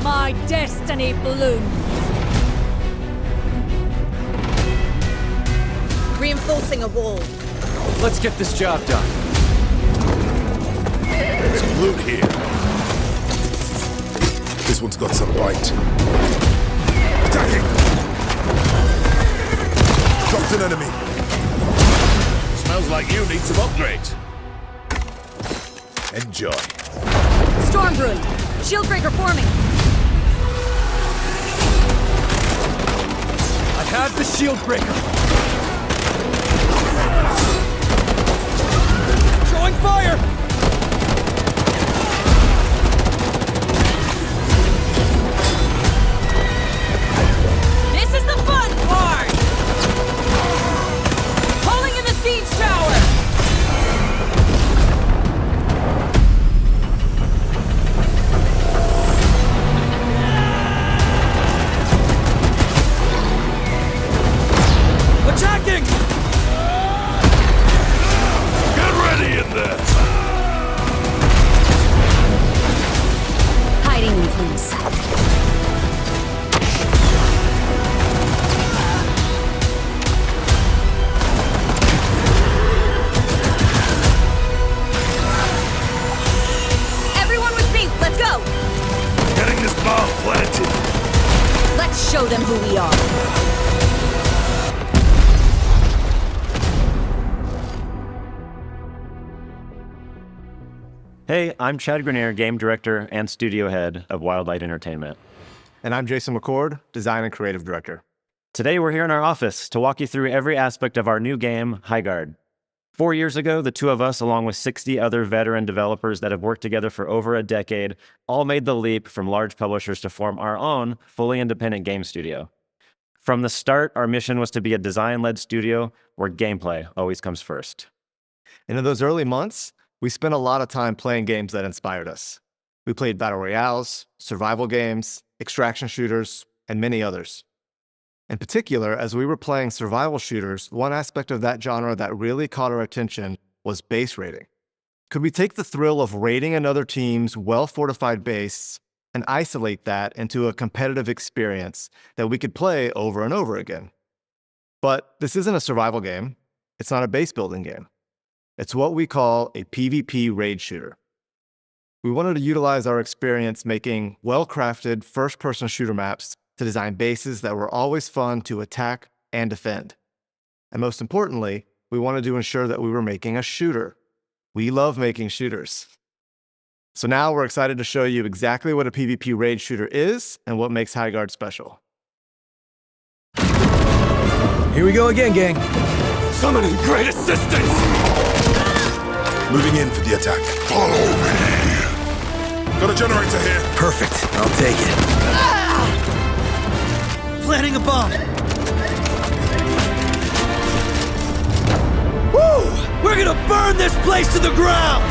My destiny blooms. Reinforcing a wall. Let's get this job done. Some loot here. This one's got some bite. Attacking! Dropped an enemy. Smells like you need some upgrades. Enjoy. Storm brewing. Shieldbreaker forming. I have the shield breaker. Throwing fire! This is the fun part! Calling in the siege tower! Attacking! Get ready in there! Hiding in plain sight. Everyone with me, let's go! Getting this bomb planted. Let's show them who we are. Hey, I'm Chad Grenier, game director and studio head of Wildlight Entertainment. And I'm Jason McCord, design and creative director. Today we're here in our office to walk you through every aspect of our new game, Highguard. 4 years ago, the two of us, along with 60 other veteran developers that have worked together for over a decade, all made the leap from large publishers to form our own fully independent game studio. From the start, our mission was to be a design-led studio where gameplay always comes first. And in those early months, we spent a lot of time playing games that inspired us. We played battle royales, survival games, extraction shooters, and many others. In particular, as we were playing survival shooters, one aspect of that genre that really caught our attention was base raiding. Could we take the thrill of raiding another team's well-fortified base and isolate that into a competitive experience that we could play over and over again? But this isn't a survival game. It's not a base building game. It's what we call a PvP raid shooter. We wanted to utilize our experience making well-crafted first-person shooter maps to design bases that were always fun to attack and defend. And most importantly, we wanted to ensure that we were making a shooter. We love making shooters. So now we're excited to show you exactly what a PvP raid shooter is and what makes Highguard special. Here we go again, gang. Summoning great assistance! Moving in for the attack. Follow me. Got a generator here. Perfect. I'll take it. Planting a bomb. Woo! We're gonna burn this place to the ground!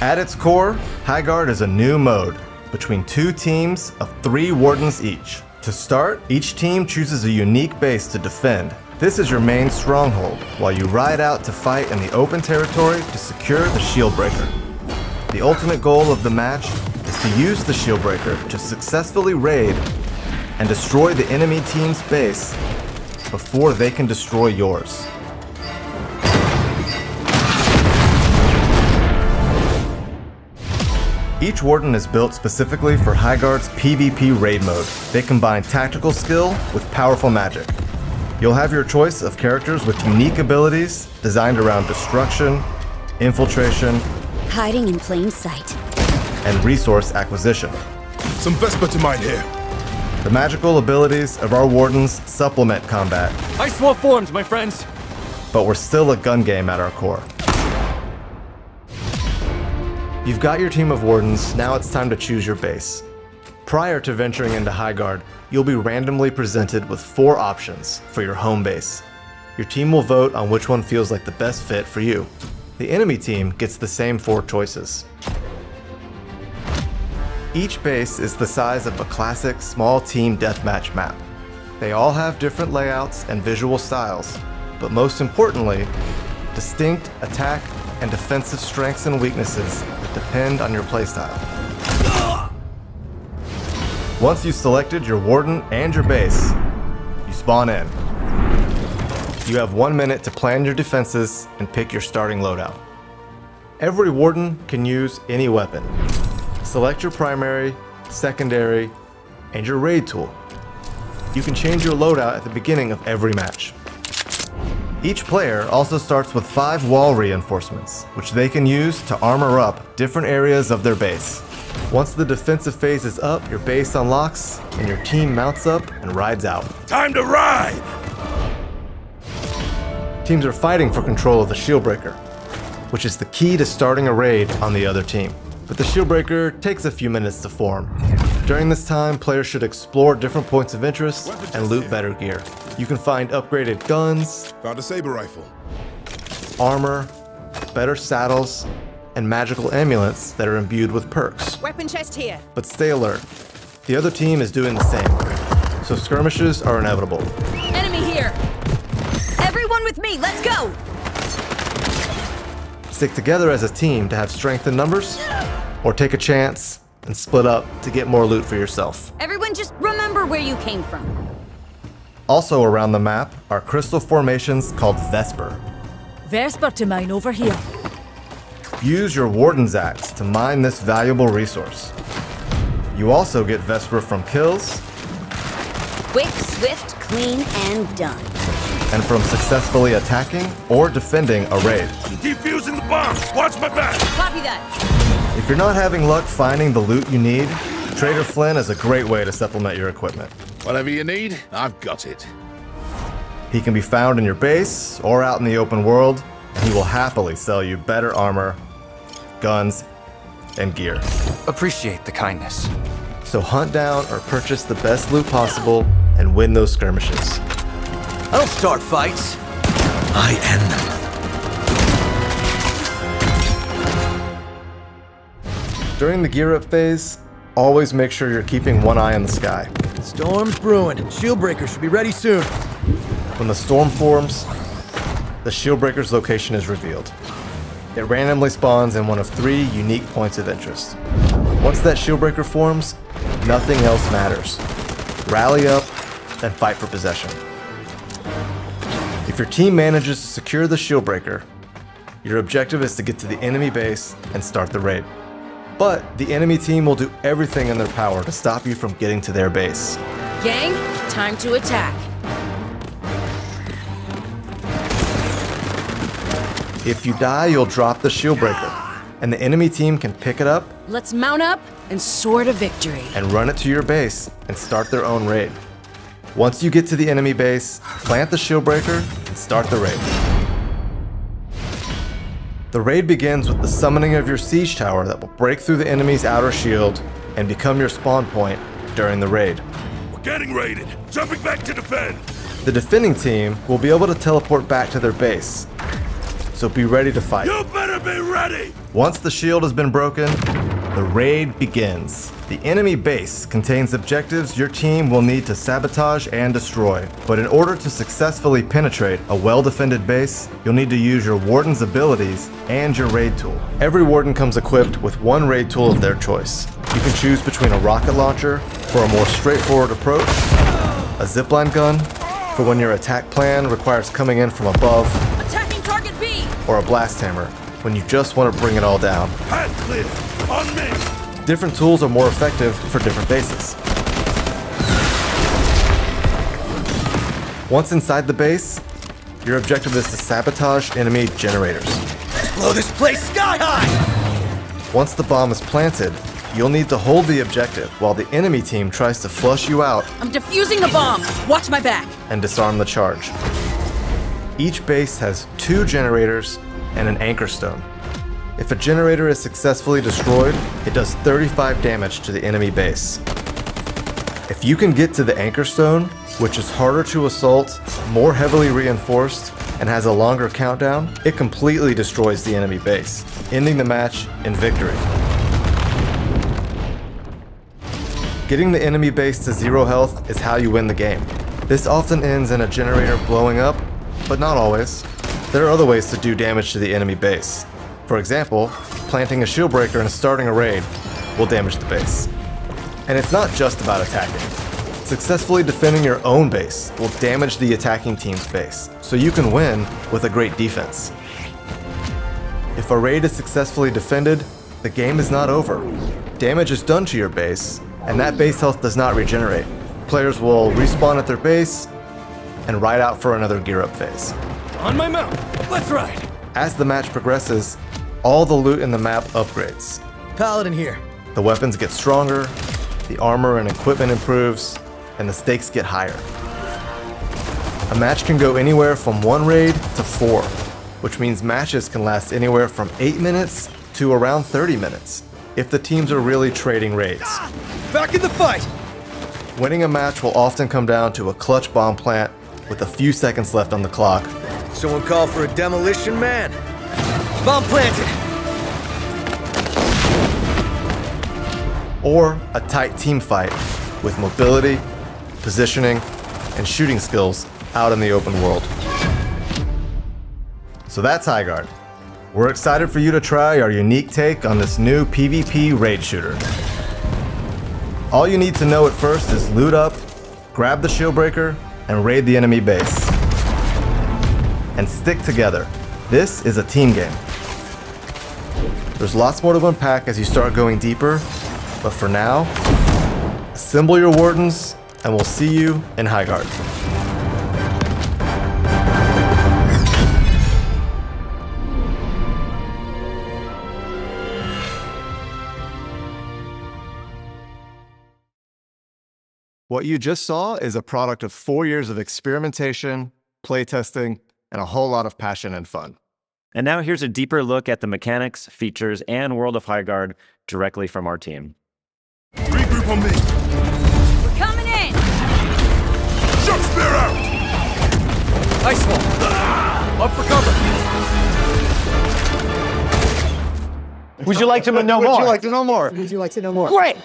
At its core, Highguard is a new mode between two teams of 3 wardens each. To start, each team chooses a unique base to defend. This is your main stronghold, while you ride out to fight in the open territory to secure the shield breaker. The ultimate goal of the match is to use the shield breaker to successfully raid and destroy the enemy team's base before they can destroy yours. Each warden is built specifically for Highguard's PvP raid mode. They combine tactical skill with powerful magic. You'll have your choice of characters with unique abilities designed around destruction, infiltration, Hiding in plain sight. and resource acquisition. Some Vesper to mine here. The magical abilities of our wardens supplement combat, Ice wall formed, my friends. but we're still a gun game at our core. You've got your team of wardens, now it's time to choose your base. Prior to venturing into Highguard, you'll be randomly presented with 4 options for your home base. Your team will vote on which one feels like the best fit for you. The enemy team gets the same 4 choices. Each base is the size of a classic small team deathmatch map. They all have different layouts and visual styles, but most importantly, distinct attack and defensive strengths and weaknesses that depend on your playstyle. Once you've selected your warden and your base, you spawn in. You have 1 minute to plan your defenses and pick your starting loadout. Every warden can use any weapon. Select your primary, secondary, and your raid tool. You can change your loadout at the beginning of every match. Each player also starts with 5 wall reinforcements, which they can use to armor up different areas of their base. Once the defensive phase is up, your base unlocks, and your team mounts up and rides out. Time to ride! Teams are fighting for control of the Shieldbreaker, which is the key to starting a raid on the other team. But the Shieldbreaker takes a few minutes to form. During this time, players should explore different points of interest and loot better gear. You can find upgraded guns, Found a saber rifle. armor, better saddles, and magical amulets that are imbued with perks. Weapon chest here. But stay alert. The other team is doing the same, so skirmishes are inevitable. Enemy here. Everyone with me, let's go. Stick together as a team to have strength in numbers, or take a chance and split up to get more loot for yourself. Everyone just remember where you came from. Also around the map are crystal formations called Vesper. Vesper to mine over here. Use your Warden's Axe to mine this valuable resource. You also get Vesper from kills Quick, swift, clean, and done. and from successfully attacking or defending a raid. Defusing the bomb! Watch my back! Copy that. If you're not having luck finding the loot you need, Trader Flynn is a great way to supplement your equipment. Whatever you need, I've got it. He can be found in your base or out in the open world, and he will happily sell you better armor, guns, and gear. Appreciate the kindness. So hunt down or purchase the best loot possible and win those skirmishes. I don't start fights. I end them. During the gear up phase, always make sure you're keeping one eye on the sky. Storm's brewing. Shieldbreaker should be ready soon. When the storm forms, the Shieldbreaker's location is revealed. It randomly spawns in one of 3 unique points of interest. Once that Shieldbreaker forms, nothing else matters. Rally up and fight for possession. If your team manages to secure the Shieldbreaker, your objective is to get to the enemy base and start the raid. But the enemy team will do everything in their power to stop you from getting to their base. Gang, time to attack. If you die, you'll drop the Shieldbreaker, and the enemy team can pick it up Let's mount up and soar to victory. and run it to your base and start their own raid. Once you get to the enemy base, plant the Shieldbreaker and start the raid. The raid begins with the summoning of your siege tower that will break through the enemy's outer shield and become your spawn point during the raid. We're getting raided. Jumping back to defend. The defending team will be able to teleport back to their base, so be ready to fight. You better be ready! Once the shield has been broken, the raid begins. The enemy base contains objectives your team will need to sabotage and destroy. But in order to successfully penetrate a well-defended base, you'll need to use your Warden's abilities and your raid tool. Every Warden comes equipped with one raid tool of their choice. You can choose between a rocket launcher for a more straightforward approach, a zipline gun for when your attack plan requires coming in from above, Attacking target B. or a blast hammer when you just want to bring it all down. Hand clear. On me. Different tools are more effective for different bases. Once inside the base, your objective is to sabotage enemy generators. Blow this place sky high! Once the bomb is planted, you'll need to hold the objective while the enemy team tries to flush you out I'm defusing the bomb. Watch my back. and disarm the charge. Each base has 2 generators and an anchor stone. If a generator is successfully destroyed, it does 35 damage to the enemy base. If you can get to the anchor stone, which is harder to assault, more heavily reinforced, and has a longer countdown, it completely destroys the enemy base, ending the match in victory. Getting the enemy base to 0 health is how you win the game. This often ends in a generator blowing up, but not always. There are other ways to do damage to the enemy base. For example, planting a shield breaker and starting a raid will damage the base. And it's not just about attacking. Successfully defending your own base will damage the attacking team's base, so you can win with a great defense. If a raid is successfully defended, the game is not over. Damage is done to your base, and that base health does not regenerate. Players will respawn at their base and ride out for another gear up phase. On my mount. Let's ride. As the match progresses, all the loot in the map upgrades. Paladin here. The weapons get stronger, the armor and equipment improves, and the stakes get higher. A match can go anywhere from 1 raid to 4, which means matches can last anywhere from 8 minutes to around 30 minutes, if the teams are really trading raids. Back in the fight. Winning a match will often come down to a clutch bomb plant with a few seconds left on the clock, Someone call for a demolition man. Bomb planted. or a tight team fight with mobility, positioning, and shooting skills out in the open world. So that's Highguard. We're excited for you to try our unique take on this new PvP raid shooter. All you need to know at first is loot up, grab the shield breaker, and raid the enemy base. And stick together. This is a team game. There's lots more to unpack as you start going deeper, but for now, assemble your wardens, and we'll see you in Highguard. What you just saw is a product of 4 years of experimentation, playtesting, and a whole lot of passion and fun. And now here's a deeper look at the mechanics, features, and world of Highguard directly from our team. Regroup on me. We're coming in! Shock spear out! Ice wall. Up for cover. Would you like to know more? Would you like to know more? Would you like to know more? Great!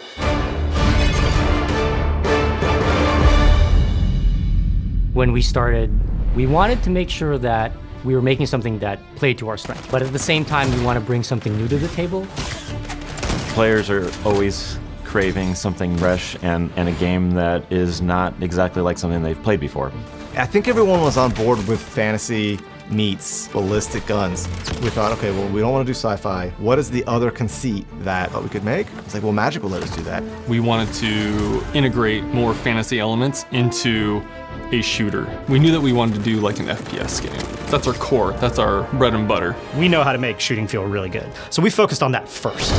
When we started, we wanted to make sure that we were making something that played to our strength. But at the same time, we want to bring something new to the table. Players are always craving something fresh and a game that is not exactly like something they've played before. I think everyone was on board with fantasy meets ballistic guns. We thought, okay, well, we don't want to do sci-fi. What is the other conceit that we could make? It's like, well, Magic will let us do that. We wanted to integrate more fantasy elements into a shooter. We knew that we wanted to do like an FPS game. That's our core, that's our bread and butter. We know how to make shooting feel really good. So we focused on that first.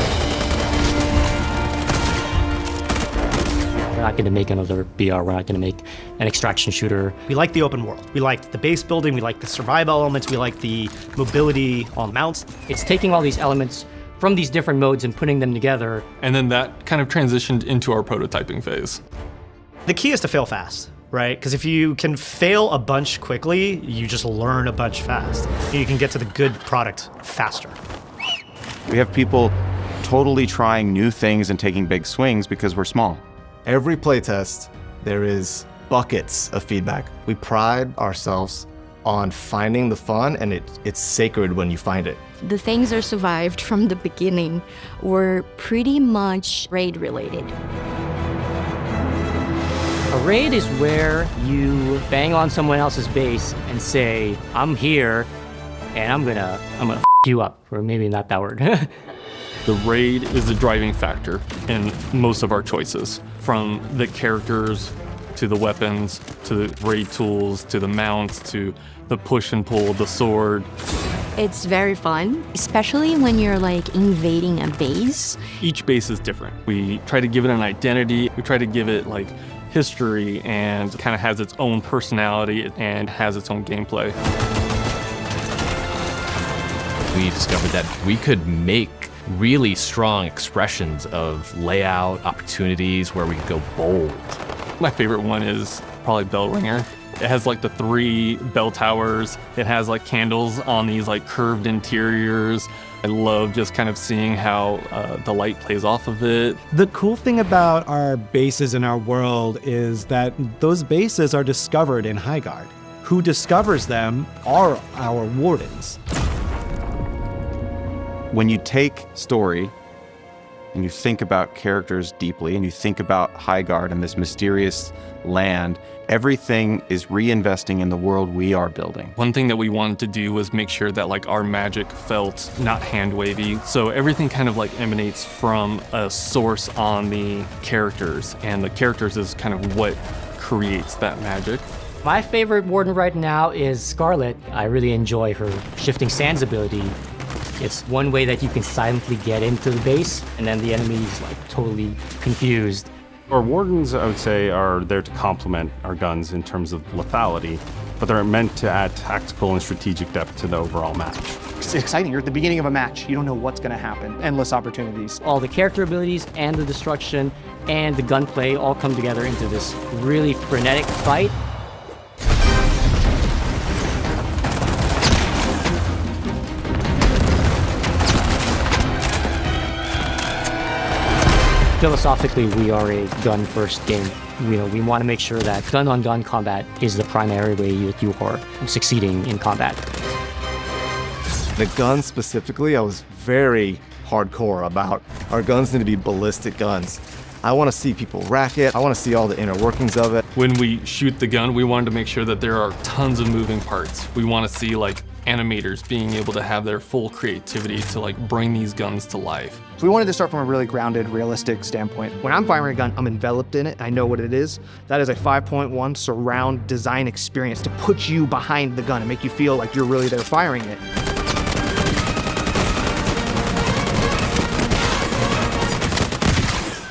We're not going to make another BR, we're not going to make an extraction shooter. We like the open world. We liked the base building, we liked the survival elements, we liked the mobility on mounts. It's taking all these elements from these different modes and putting them together. And then that kind of transitioned into our prototyping phase. The key is to fail fast, right? Because if you can fail a bunch quickly, you just learn a bunch fast. You can get to the good product faster. We have people totally trying new things and taking big swings because we're small. Every playtest, there is buckets of feedback. We pride ourselves on finding the fun, and it's sacred when you find it. The things that survived from the beginning were pretty much raid related. A raid is where you bang on someone else's base and say, I'm here, and I'm gonna f you up, or maybe not that word. The raid is the driving factor in most of our choices, from the characters to the weapons, to the raid tools, to the mounts, to the push and pull of the sword. It's very fun, especially when you're like invading a base. Each base is different. We try to give it an identity. We try to give it like history, and kind of has its own personality and has its own gameplay. We discovered that we could make really strong expressions of layout, opportunities where we could go bold. My favorite one is probably Bell Ringer. It has like the 3 bell towers. It has like candles on these like curved interiors. I love just kind of seeing how the light plays off of it. The cool thing about our bases in our world is that those bases are discovered in Highguard. Who discovers them are our wardens. When you take story and you think about characters deeply and you think about Highguard and this mysterious land, everything is reinvesting in the world we are building. One thing that we wanted to do was make sure that like our magic felt not hand wavy. So everything kind of like emanates from a source on the characters, and the characters is kind of what creates that magic. My favorite warden right now is Scarlet. I really enjoy her shifting sands ability. It's one way that you can silently get into the base, and then the enemy is like totally confused. Our wardens, I would say, are there to complement our guns in terms of lethality, but they're meant to add tactical and strategic depth to the overall match. It's exciting. You're at the beginning of a match. You don't know what's going to happen. Endless opportunities. All the character abilities and the destruction and the gunplay all come together into this really frenetic fight. Philosophically, we are a gun-first game. We want to make sure that gun-on-gun combat is the primary way you are succeeding in combat. The gun specifically, I was very hardcore about. Our guns need to be ballistic guns. I want to see people rack it. I want to see all the inner workings of it. When we shoot the gun, we wanted to make sure that there are tons of moving parts. We want to see like animators being able to have their full creativity to like bring these guns to life. So we wanted to start from a really grounded, realistic standpoint. When I'm firing a gun, I'm enveloped in it. I know what it is. That is a 5.1 surround design experience to put you behind the gun and make you feel like you're really there firing it.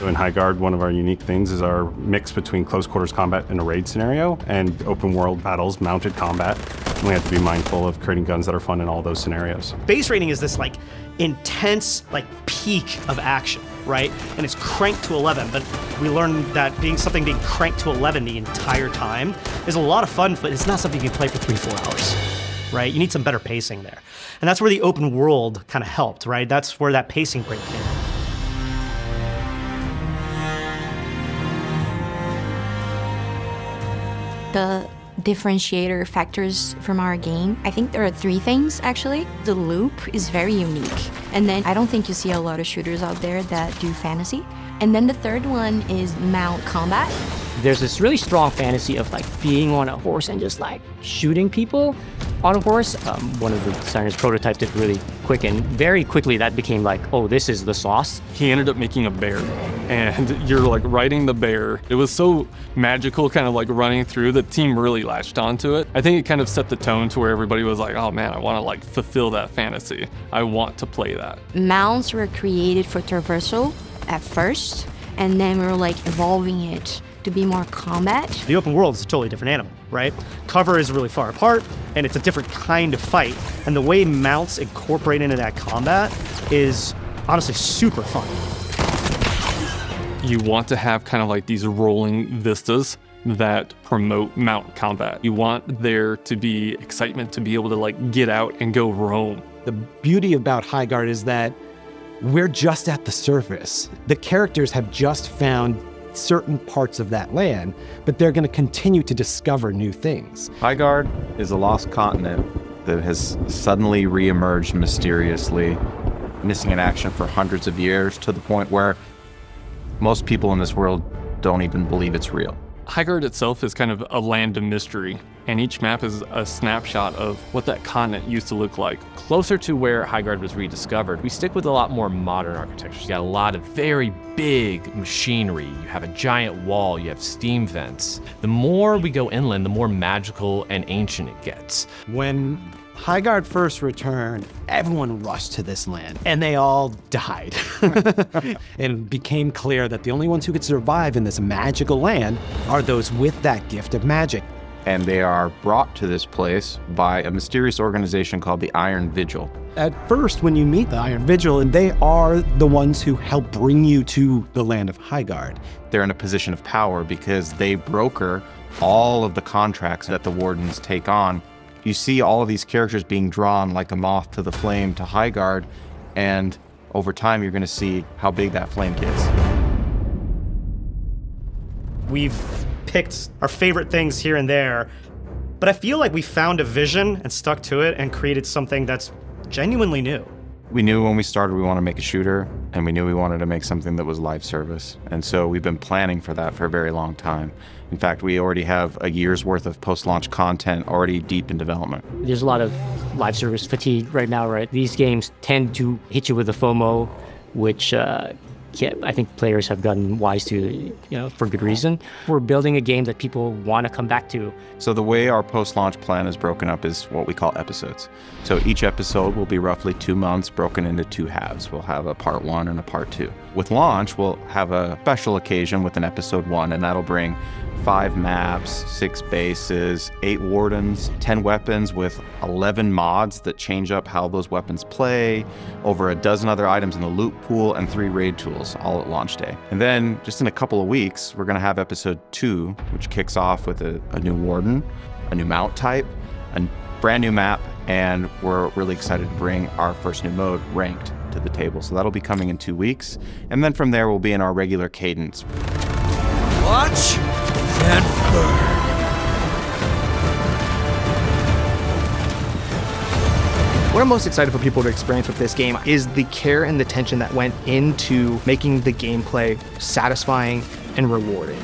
In Highguard, one of our unique things is our mix between close quarters combat in a raid scenario and open world battles, mounted combat. And we have to be mindful of creating guns that are fun in all those scenarios. Base rating is this like intense like peak of action, right? And it's cranked to 11, but we learned that being cranked to 11 the entire time is a lot of fun, but it's not something you can play for 3-4 hours, right? You need some better pacing there. And that's where the open world kind of helped, right? That's where that pacing break came in. The differentiator factors from our game, I think there are 3 things actually. The loop is very unique, and then I don't think you see a lot of shooters out there that do fantasy. And then the third one is mount combat. There's this really strong fantasy of like being on a horse and just like shooting people on a horse. One of the designers prototyped it really quick, and very quickly that became like, oh, this is the sauce. He ended up making a bear, and you're like riding the bear. It was so magical, kind of like running through. The team really latched onto it. I think it kind of set the tone to where everybody was like, oh man, I want to like fulfill that fantasy. I want to play that. Mounts were created for traversal at first, and then we were like evolving it to be more combat. The open world is a totally different animal, right? Cover is really far apart, and it's a different kind of fight. And the way mounts incorporate into that combat is honestly super fun. You want to have kind of like these rolling vistas that promote mount combat. You want there to be excitement to be able to like get out and go roam. The beauty about Highguard is that we're just at the surface. The characters have just found certain parts of that land, but they're going to continue to discover new things. Highguard is a lost continent that has suddenly reemerged mysteriously, missing in action for hundreds of years, to the point where most people in this world don't even believe it's real. Highguard itself is kind of a land of mystery, and each map is a snapshot of what that continent used to look like. Closer to where Highguard was rediscovered, we stick with a lot more modern architecture. You got a lot of very big machinery. You have a giant wall, you have steam vents. The more we go inland, the more magical and ancient it gets. When Highguard first returned, everyone rushed to this land, and they all died. And it became clear that the only ones who could survive in this magical land are those with that gift of magic. And they are brought to this place by a mysterious organization called the Iron Vigil. At first, when you meet the Iron Vigil, and they are the ones who help bring you to the land of Highguard. They're in a position of power because they broker all of the contracts that the Wardens take on. You see all of these characters being drawn like a moth to the flame to Highguard, and over time you're going to see how big that flame gets. We've picked our favorite things here and there, but I feel like we found a vision and stuck to it and created something that's genuinely new. We knew when we started we wanted to make a shooter, and we knew we wanted to make something that was live service. And so we've been planning for that for a very long time. In fact, we already have a year's worth of post-launch content already deep in development. There's a lot of live service fatigue right now, right? These games tend to hit you with a FOMO, which I think players have gotten wise to, for good reason. We're building a game that people want to come back to. So the way our post-launch plan is broken up is what we call episodes. So each episode will be roughly 2 months broken into 2 halves. We'll have a part 1 and a part 2. With launch, we'll have a special occasion with an episode 1, and that'll bring 5 maps, 6 bases, 8 wardens, 10 weapons with 11 mods that change up how those weapons play, over a dozen other items in the loot pool, and 3 raid tools, all at launch day. And then, just in a couple of weeks, we're going to have episode 2, which kicks off with a new warden, a new mount type, a brand new map, and we're really excited to bring our first new mode, Ranked, to the table. So that'll be coming in 2 weeks. And then from there, we'll be in our regular cadence. Watch and burn. What I'm most excited for people to experience with this game is the care and the attention that went into making the gameplay satisfying and rewarding.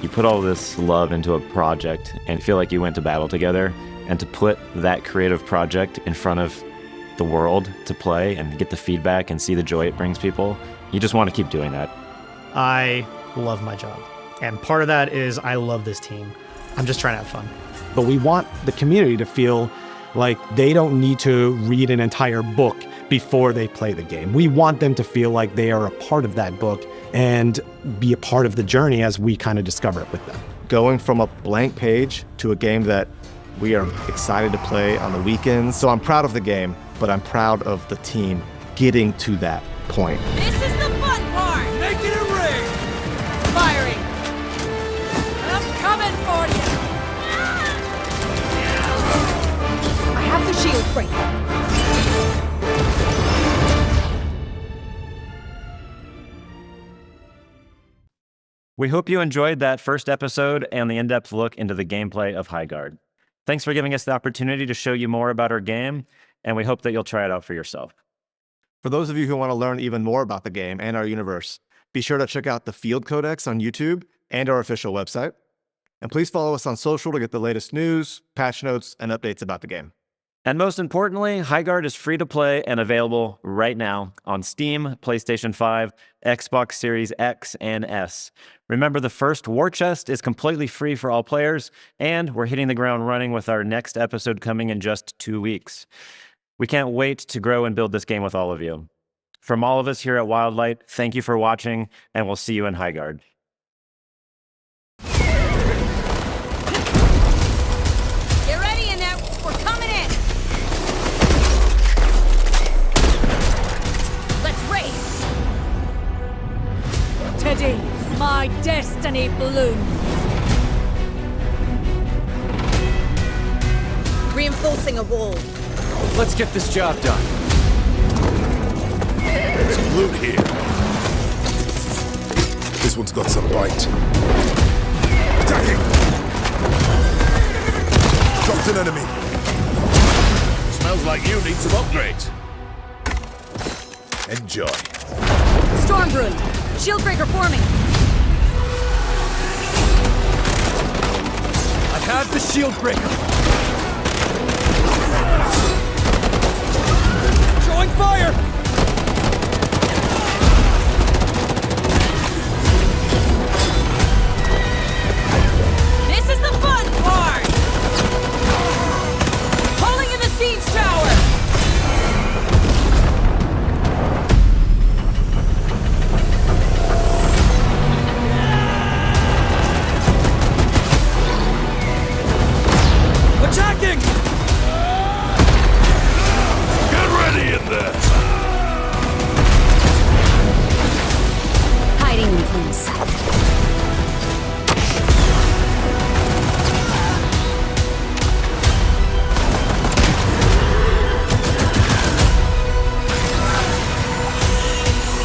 You put all this love into a project and feel like you went to battle together, and to put that creative project in front of the world to play and get the feedback and see the joy it brings people, you just want to keep doing that. I love my job. And part of that is I love this team. I'm just trying to have fun. But we want the community to feel like they don't need to read an entire book before they play the game. We want them to feel like they are a part of that book and be a part of the journey as we kind of discover it with them. Going from a blank page to a game that we are excited to play on the weekends. So I'm proud of the game, but I'm proud of the team getting to that point. This is the fun part! Make it a ring! Firing! I'm coming for you! I have the shield breaker. We hope you enjoyed that first episode and the in-depth look into the gameplay of Highguard. Thanks for giving us the opportunity to show you more about our game, and we hope that you'll try it out for yourself. For those of you who want to learn even more about the game and our universe, be sure to check out the Field Codex on YouTube and our official website. And please follow us on social to get the latest news, patch notes, and updates about the game. And most importantly, Highguard is free to play and available right now on Steam, PlayStation 5, Xbox Series X and S. Remember, the first War Chest is completely free for all players, and we're hitting the ground running with our next episode coming in just 2 weeks. We can't wait to grow and build this game with all of you. From all of us here at Wildlight, thank you for watching, and we'll see you in Highguard. Get ready in there! We're coming in! Let's race! Today, my destiny blooms. Reinforcing a wall. Let's get this job done. Some loot here. This one's got some bite. Attacking! Dropped an enemy. Smells like you need some upgrades. Enjoy. Stormbrew! Shieldbreaker forming! I have the shield breaker. Throwing fire! This is the fun part! Pulling in the siege tower! Attacking! Get ready in there! Hiding in plain sight.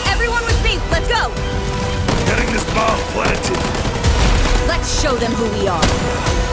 Everyone with me, let's go! Getting this bomb planted. Let's show them who we are.